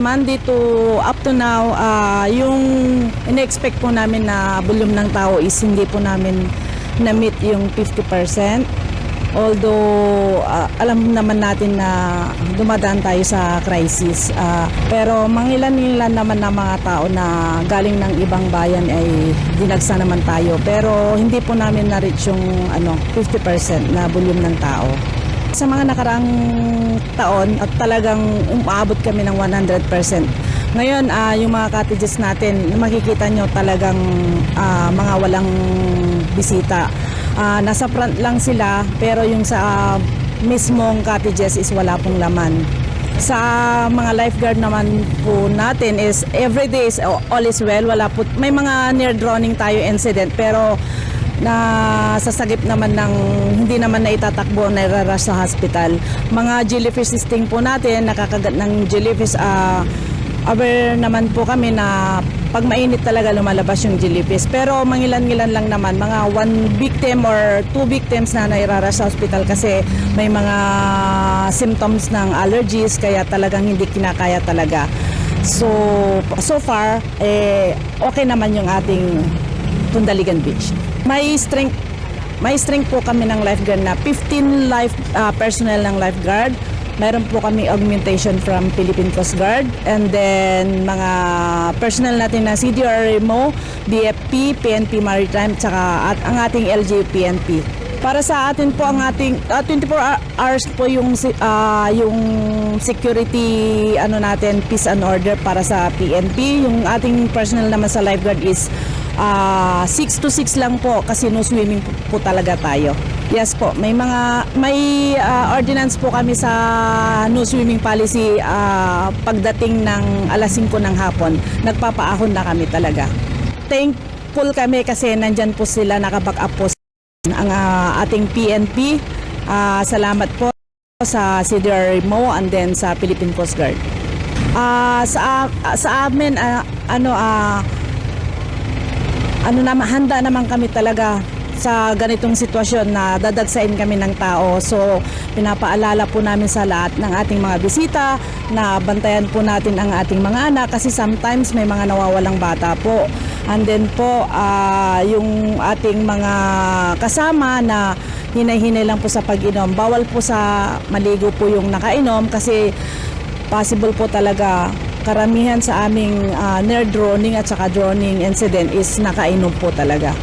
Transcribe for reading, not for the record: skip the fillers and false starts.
Monday to up to now, yung in-expect po namin na volume ng tao is hindi po namin na-meet yung 50%. Although alam naman natin na dumadaan tayo sa crisis. Pero mangilan-ilan naman na mga tao na galing ng ibang bayan ay dinagsa naman tayo. Pero hindi po namin na-reach yung 50% na volume ng tao. Sa mga nakaraang taon at talagang umabot kami ng 100%. Ngayon, yung mga cottages natin, makikita nyo talagang mga walang bisita. Nasa front lang sila, pero yung sa mismong cottages is wala pong laman. Sa mga lifeguard naman po natin is everyday is all is well. Wala po, may mga near drowning tayo incident, pero na sasagip naman ng hindi naman na itatakbo na irarush sa hospital. Mga jellyfish testing po natin, nakakagat ng jellyfish, aware naman po kami na pag mainit talaga lumalabas yung jellyfish. Pero mangilan-ngilan lang naman, mga 1 victim or 2 victims na nairarush sa hospital kasi may mga symptoms ng allergies, kaya talagang hindi kinakaya talaga. So far, okay naman yung ating Tundaligan Beach. May strength po kami ng lifeguard na 15 personnel ng lifeguard. Meron po kami augmentation from Philippine Coast Guard, and then mga personnel natin na CDRMO, BFP, PNP Maritime, tsaka ang ating LGU-PNP. Para sa atin po ang ating 24 hours po yung security natin, peace and order para sa PNP. Yung ating personnel naman sa lifeguard is 6 to 6 lang po kasi no swimming po talaga tayo. Yes po, may ordinance po kami sa no swimming policy pagdating ng alas 5 ng hapon. Nagpapaahon na kami talaga. Thankful kami kasi nandyan po sila, nakaback up po ang ating PNP. Salamat po sa CDRMO and then sa Philippine Coast Guard. Sa amin handa naman kami talaga sa ganitong sitwasyon na dadagsain kami ng tao. So pinapaalala po namin sa lahat ng ating mga bisita na bantayan po natin ang ating mga anak kasi sometimes may mga nawawalang bata po. And then po yung ating mga kasama na hinay-hinay lang po sa pag-inom. Bawal po sa maligo po yung nakainom kasi possible po talaga karamihan sa aming near drowning at saka drowning incident is nakainom po talaga.